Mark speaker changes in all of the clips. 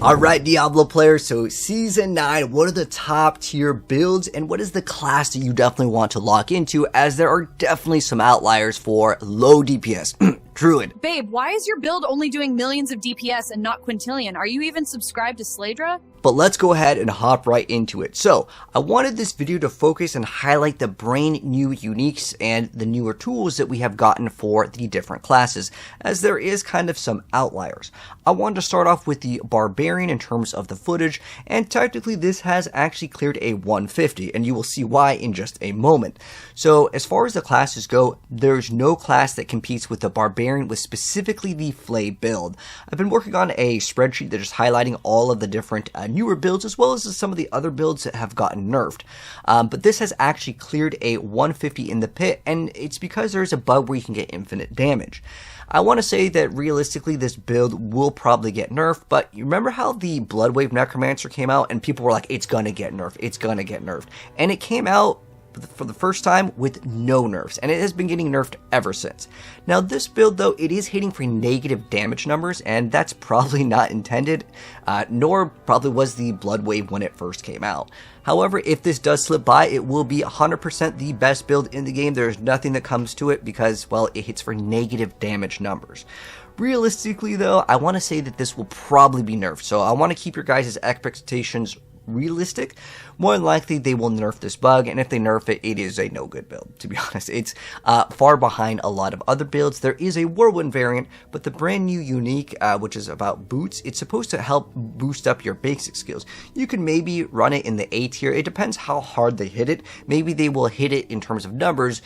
Speaker 1: Alright, Diablo players, so Season 9, what are the top tier builds and what is the class that you definitely want to lock into, as there are definitely some outliers for low DPS. Druid.
Speaker 2: Babe, why is your build only doing millions of DPS and not quintillion? Are you even subscribed to Slaydra?
Speaker 1: But let's go ahead and hop right into it. So, I wanted this video to focus and highlight the brand new uniques and the newer tools that we have gotten for the different classes, as there is kind of some outliers. I wanted to start off with the Barbarian in terms of the footage, and technically this has actually cleared a 150, and you will see why in just a moment. So, as far as the classes go, there's no class that competes with the Barbarian with specifically the Flay build. I've been working on a spreadsheet that is highlighting all of the different newer builds as well as some of the other builds that have gotten nerfed. But this has actually cleared a 150 in the pit, and it's because there's a bug where you can get infinite damage. I want to say that realistically this build will probably get nerfed, but you remember how the Bloodwave Necromancer came out and people were like, it's gonna get nerfed, it's gonna get nerfed. And it came out for the first time with no nerfs, and it has been getting nerfed ever since. Now this build though, it is hitting for negative damage numbers, and that's probably not intended, nor probably was the Bloodwave when it first came out. However, if this does slip by, it will be 100% the best build in the game. There's nothing that comes to it because, well, it hits for negative damage numbers. Realistically though, I want to say that this will probably be nerfed, so I want to keep your guys' expectations realistic. More than likely they will nerf this bug, and if they nerf it, it is a no good build, to be honest. It's far behind a lot of other builds. There is a Whirlwind variant, but the brand new unique, which is about boots, it's supposed to help boost up your basic skills. You can maybe run it in the A tier. It depends how hard they hit it. Maybe they will hit it in terms of numbers,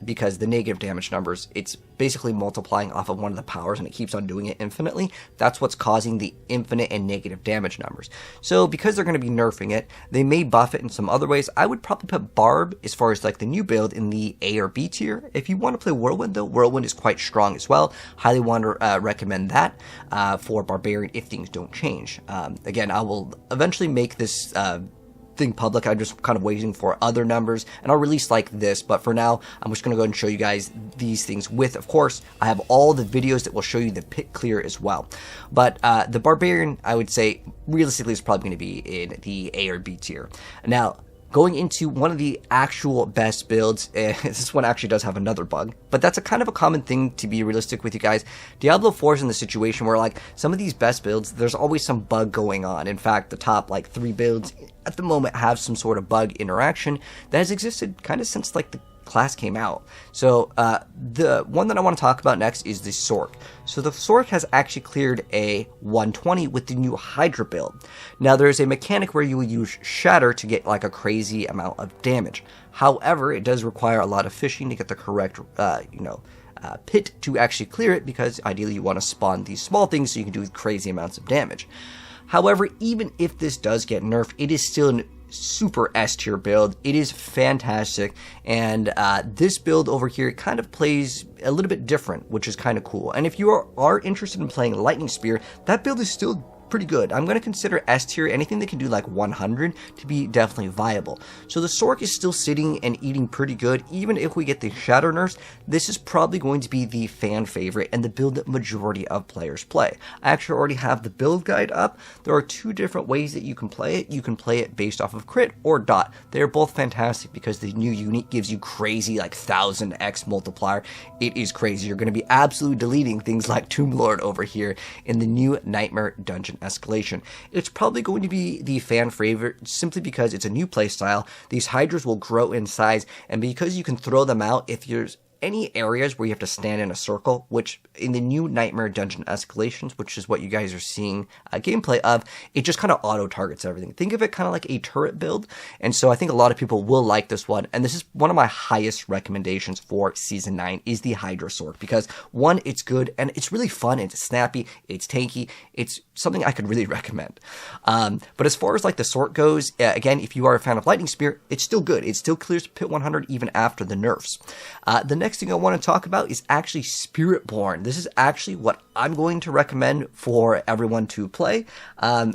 Speaker 1: because the negative damage numbers, it's basically multiplying off of one of the powers and it keeps on doing it infinitely. That's what's causing the infinite and negative damage numbers. So because they're going to be nerfing it, they may buff it in some other ways. I would probably put Barb, as far as like the new build, in the A or B tier. If you want to play Whirlwind though, Whirlwind is quite strong as well. Highly want to recommend that for Barbarian if things don't change. Again, I will eventually make this thing public. I'm just kind of waiting for other numbers, and I'll release like this, but for now I'm just going to go ahead and show you guys these things with, of course, I have all the videos that will show you the pit clear as well. But the Barbarian, I would say realistically is probably going to be in the A or B tier. Now going into one of the actual best builds, this one actually does have another bug, but that's a kind of a common thing, to be realistic with you guys. Diablo 4 is in the situation where like some of these best builds, there's always some bug going on. In fact, the top like 3 builds at the moment have some sort of bug interaction that has existed kind of since like the class came out. So the one that I want to talk about next is the Sorc. So the Sorc has actually cleared a 120 with the new Hydra build. Now there's a mechanic where you will use Shatter to get like a crazy amount of damage. However, it does require a lot of fishing to get the correct pit to actually clear it, because ideally you want to spawn these small things so you can do crazy amounts of damage. However, even if this does get nerfed, it is still an super S tier build. It is fantastic, and this build over here kind of plays a little bit different, which is kind of cool. And if you are interested in playing Lightning Spear, that build is still pretty good. I'm going to consider S tier, anything that can do like 100, to be definitely viable. So the Sorc is still sitting and eating pretty good. Even if we get the Shatter nerfs, this is probably going to be the fan favorite and the build that majority of players play. I actually already have the build guide up. There are 2 different ways that you can play it. You can play it based off of crit or dot. They're both fantastic because the new unique gives you crazy like 1000x multiplier. It is crazy. You're going to be absolutely deleting things like Tomb Lord over here in the new Nightmare Dungeon Escalation. It's probably going to be the fan favorite simply because it's a new playstyle. These Hydras will grow in size, and because you can throw them out if there's any areas where you have to stand in a circle, which in the new Nightmare Dungeon Escalations, which is what you guys are seeing gameplay of, it just kind of auto-targets everything. Think of it kind of like a turret build, and so I think a lot of people will like this one, and this is one of my highest recommendations for Season 9 is the Hydra Sorc, because one, it's good, and it's really fun, it's snappy, it's tanky, it's something I could really recommend. But as far as like the Sorc goes, again, if you are a fan of Lightning Spear, it's still good. It still clears Pit 100 even after the nerfs. The next thing I want to talk about is actually Spiritborn. This is actually what I'm going to recommend for everyone to play,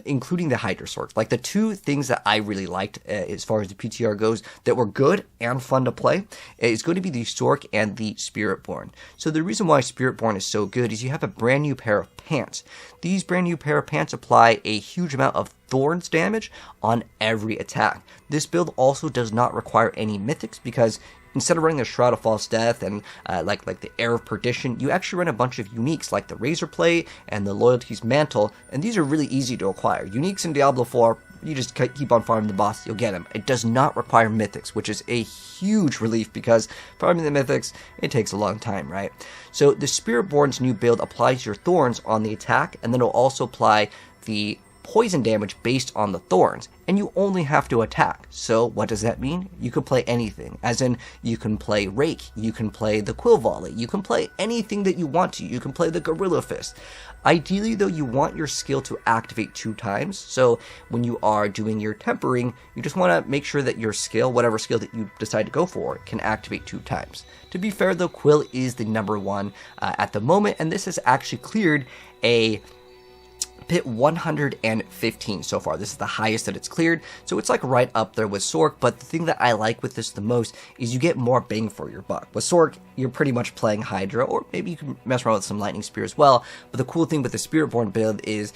Speaker 1: including the Hydra swords. Like the two things that I really liked as far as the PTR goes that were good and fun to play is going to be the Sorc and the Spiritborn. So the reason why Spiritborn is so good is you have a brand new pair of pants. These brand new pair of pants apply a huge amount of Thorns damage on every attack. This build also does not require any mythics because instead of running the Shroud of False Death and like the Air of Perdition, you actually run a bunch of uniques like the Razor Plate and the Loyalty's Mantle, and these are really easy to acquire. Uniques in Diablo 4, you just keep on farming the boss, you'll get them. It does not require mythics, which is a huge relief because farming the mythics, it takes a long time, right? So the Spiritborn's new build applies your Thorns on the attack, and then it'll also apply the poison damage based on the Thorns, and you only have to attack. So what does that mean? You can play anything, as in you can play Rake, you can play the Quill Volley, you can play anything that you want to, you can play the Gorilla Fist. Ideally though, you want your skill to activate 2 times, so when you are doing your tempering, you just want to make sure that your skill, whatever skill that you decide to go for, can activate 2 times. To be fair though, Quill is the number 1 at the moment, and this has actually cleared a pit 115 so far. This is the highest that it's cleared, so it's like right up there with Sorc, but the thing that I like with this the most is you get more bang for your buck. With Sorc, you're pretty much playing Hydra, or maybe you can mess around with some Lightning Spear as well, but the cool thing with the Spiritborn build is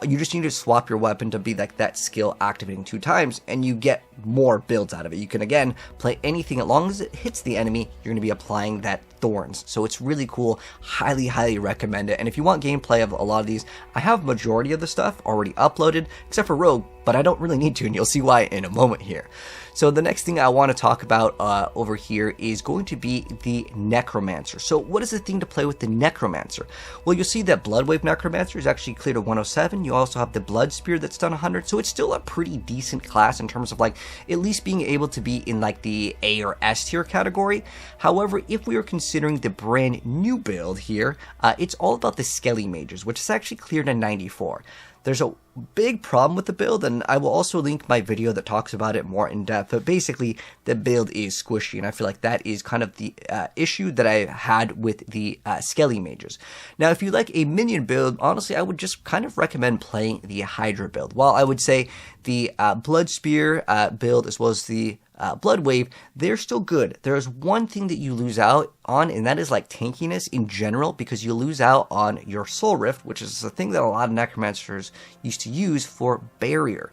Speaker 1: you just need to swap your weapon to be like that skill activating 2 times, and you get more builds out of it. You can again play anything, as long as it hits the enemy, you're going to be applying that Thorns. So it's really cool. Highly recommend it. And if you want gameplay of a lot of these, I have majority of the stuff already uploaded, except for Rogue, but I don't really need to, and you'll see why in a moment here. So the next thing I want to talk about over here is going to be the Necromancer. So what is the thing to play with the Necromancer? Well, you'll see that Bloodwave Necromancer is actually cleared at 107. You also have the Blood Spear that's done 100, so it's still a pretty decent class in terms of like at least being able to be in like the A or S tier category. However, if we are considering the brand new build here, it's all about the Skele Mages, which is actually cleared at 94. There's a big problem with the build, and I will also link my video that talks about it more in depth, but basically the build is squishy, and I feel like that is kind of the issue that I had with the Skele Mages. Now, if you like a minion build, honestly, I would just kind of recommend playing the Hydra build. While I would say the Blood Spear build as well as the Blood Wave, they're still good. There's one thing that you lose out on, and that is like tankiness in general, because you lose out on your Soul Rift, which is a thing that a lot of Necromancers used to use for barrier.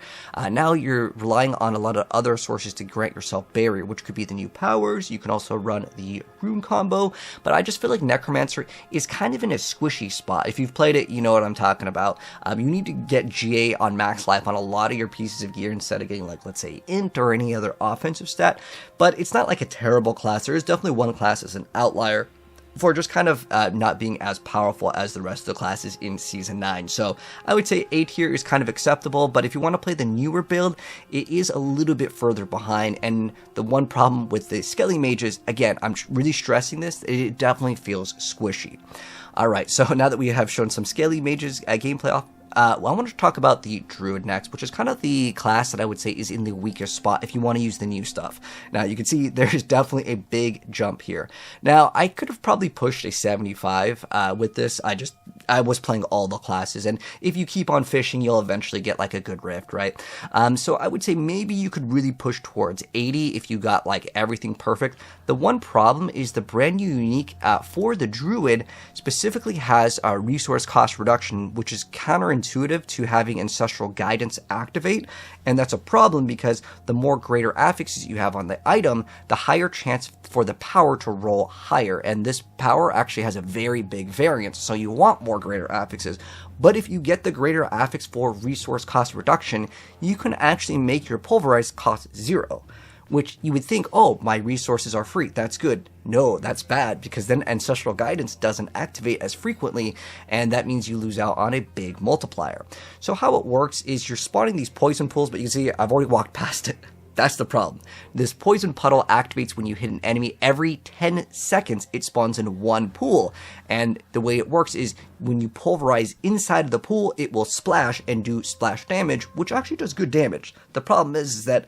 Speaker 1: Now you're relying on a lot of other sources to grant yourself barrier, which could be the new powers. You can also run the rune combo, but I just feel like Necromancer is kind of in a squishy spot. If you've played it, you know what I'm talking about. You need to get GA on max life on a lot of your pieces of gear instead of getting like, let's say, int or any other offensive stat, but it's not like a terrible class. There is definitely one class as an outlier for just kind of not being as powerful as the rest of the classes in Season 9. So I would say A tier is kind of acceptable, but if you want to play the newer build, it is a little bit further behind. And the one problem with the Skele Mages, again, I'm really stressing this, it definitely feels squishy. Alright, so now that we have shown some Skele Mages gameplay off, I want to talk about the Druid next, which is kind of the class that I would say is in the weakest spot if you want to use the new stuff. Now, you can see there's definitely a big jump here. Now, I could have probably pushed a 75 with this. I was playing all the classes, and if you keep on fishing, you'll eventually get like a good rift, right? So I would say maybe you could really push towards 80 if you got like everything perfect. The one problem is the brand new unique for the Druid specifically has a resource cost reduction, which is counterintuitive to having Ancestral Guidance activate, and that's a problem because the more greater affixes you have on the item, the higher chance for the power to roll higher, and this power actually has a very big variance, so you want more greater affixes. But if you get the greater affix for resource cost reduction, you can actually make your pulverize cost 0. Which you would think, oh, my resources are free, that's good. No, that's bad, because then Ancestral Guidance doesn't activate as frequently, and that means you lose out on a big multiplier. So how it works is you're spawning these poison pools, but you can see I've already walked past it. That's the problem. This poison puddle activates when you hit an enemy. Every 10 seconds, it spawns in one pool. And the way it works is when you pulverize inside of the pool, it will splash and do splash damage, which actually does good damage. The problem is that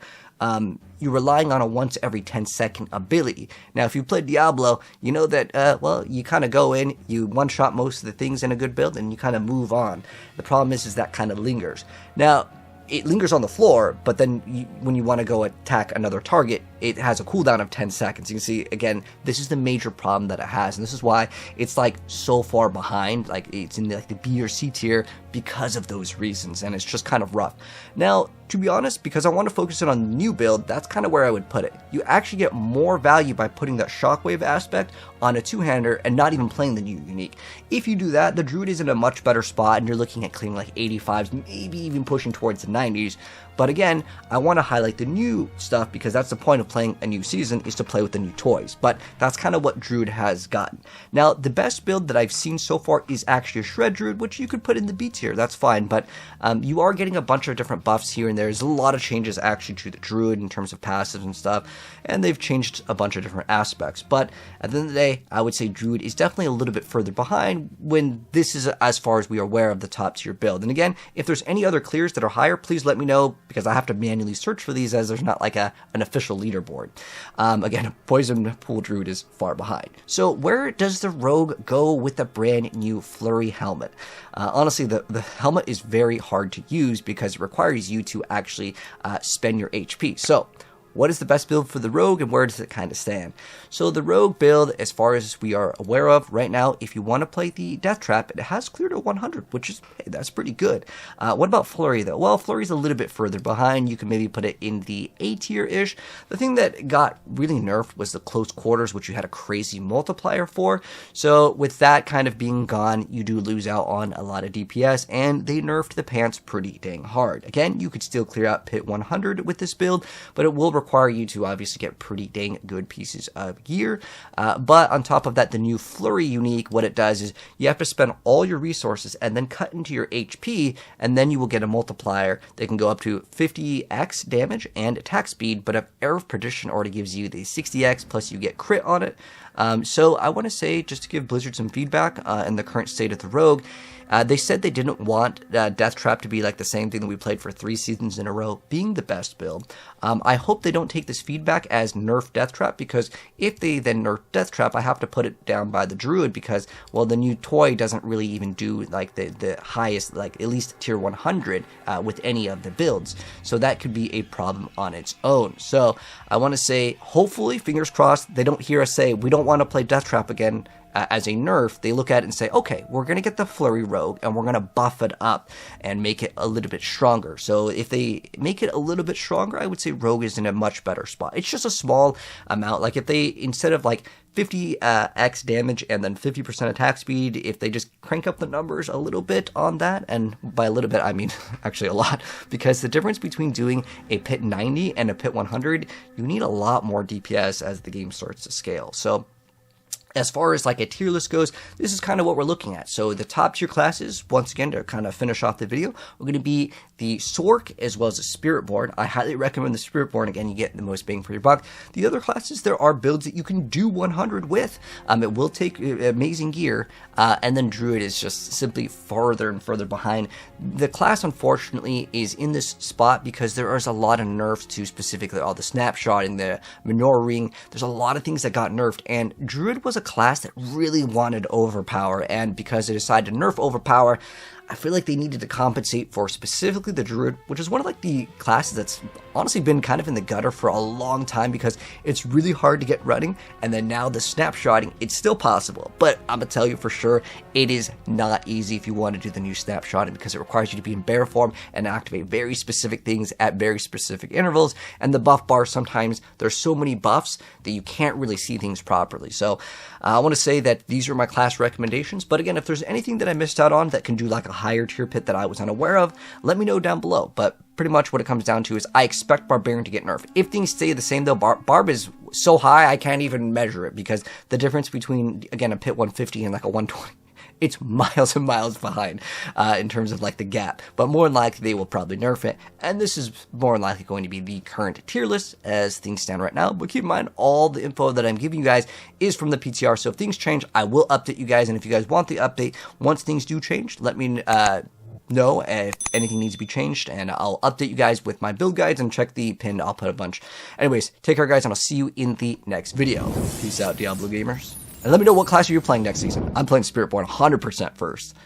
Speaker 1: you're relying on a once every 10-second ability. Now, if you play Diablo, you know that, well, you kind of go in, you one-shot most of the things in a good build, and you kind of move on. The problem is that kind of lingers. Now, it lingers on the floor, but then when you want to go attack another target, it has a cooldown of 10 seconds. You can see, again, this is the major problem that it has, and this is why it's like so far behind, like it's in the B or C tier because of those reasons, and it's just kind of rough. Now, to be honest, because I want to focus in on the new build, that's kind of where I would put it. You actually get more value by putting that shockwave aspect on a two-hander and not even playing the new unique. If you do that, the Druid is in a much better spot, and you're looking at clearing like 85s, maybe even pushing towards the 90s. But again, I want to highlight the new stuff because that's the point of playing a new season, is to play with the new toys. But that's kind of what Druid has gotten. Now, the best build that I've seen so far is actually a Shred Druid, which you could put in the B tier, that's fine. But you are getting a bunch of different buffs here and there. There's a lot of changes actually to the Druid in terms of passives and stuff, and they've changed a bunch of different aspects. But at the end of the day, I would say Druid is definitely a little bit further behind when this is as far as we are aware of the top tier build. And again, if there's any other clears that are higher, please let me know, because I have to manually search for these as there's not like an official leaderboard. Again, Poison Pool Druid is far behind. So where does the Rogue go with the brand new Flurry helmet? Honestly, the helmet is very hard to use because it requires you to actually spend your HP. So what is the best build for the Rogue, and where does it kind of stand? So the Rogue build, as far as we are aware of right now, if you want to play the Death Trap, it has cleared to 100, which is, hey, that's pretty good. What about Flurry, though? Well, Flurry's a little bit further behind. You can maybe put it in the A tier-ish. The thing that got really nerfed was the Close Quarters, which you had a crazy multiplier for. So with that kind of being gone, you do lose out on a lot of DPS, and they nerfed the pants pretty dang hard. Again, you could still clear out Pit 100 with this build, but it will require you to obviously get pretty dang good pieces of gear. But on top of that, the new Flurry unique, what it does is you have to spend all your resources and then cut into your HP, and then you will get a multiplier that can go up to 50x damage and attack speed. But if Air of Perdition already gives you the 60x, plus you get crit on it. So I want to say, just to give Blizzard some feedback in the current state of the Rogue, they said they didn't want Death Trap to be like the same thing that we played for 3 seasons in a row, being the best build. I hope they don't take this feedback as nerf Death Trap, because if they then nerf Death Trap, I have to put it down by the Druid, because, well, the new toy doesn't really even do like the highest, like at least tier 100 with any of the builds. So that could be a problem on its own. So I want to say, hopefully, fingers crossed, they don't hear us say, we don't want to play Death Trap again. As a nerf, they look at it and say, okay, we're going to get the Flurry Rogue and we're going to buff it up and make it a little bit stronger. So if they make it a little bit stronger, I would say Rogue is in a much better spot. It's just a small amount. Like if they, instead of like 50x damage and then 50% attack speed, if they just crank up the numbers a little bit on that, and by a little bit I mean actually a lot, because the difference between doing a Pit 90 and a Pit 100, you need a lot more DPS as the game starts to scale. So as far as like a tier list goes, this is kind of what we're looking at. So the top tier classes, once again, to kind of finish off the video, we're going to be the Sorc as well as the Spiritborn. I highly recommend the Spiritborn. Again, you get the most bang for your buck. The other classes, there are builds that you can do 100 with. It will take amazing gear, and then Druid is just simply farther and further behind. The class, unfortunately, is in this spot because there is a lot of nerfs to specifically all the snapshotting, the Menorah Ring. There's a lot of things that got nerfed, and Druid was a class that really wanted Overpower, and because they decided to nerf Overpower, I feel like they needed to compensate for specifically the Druid, which is one of like the classes that's honestly been kind of in the gutter for a long time because it's really hard to get running, and then now the snapshotting, it's still possible, but I'm gonna tell you for sure, it is not easy if you want to do the new snapshotting because it requires you to be in bear form and activate very specific things at very specific intervals, and the buff bar, sometimes there's so many buffs that you can't really see things properly. So I want to say that these are my class recommendations, but again, if there's anything that I missed out on that can do like a higher tier pit that I was unaware of, let me know down below. But pretty much what it comes down to is I expect Barbarian to get nerfed. If things stay the same though, Barb is so high I can't even measure it because the difference between, again, a pit 150 and like a 120, it's miles and miles behind in terms of like the gap. But more than likely, they will probably nerf it. And this is more than likely going to be the current tier list as things stand right now. But keep in mind, all the info that I'm giving you guys is from the PTR. So if things change, I will update you guys. And if you guys want the update, once things do change, let me know if anything needs to be changed, and I'll update you guys with my build guides, and check the pin. I'll put a bunch. Anyways, take care, guys, and I'll see you in the next video. Peace out, Diablo gamers. And let me know what class you're playing next season. I'm playing Spiritborn 100% first.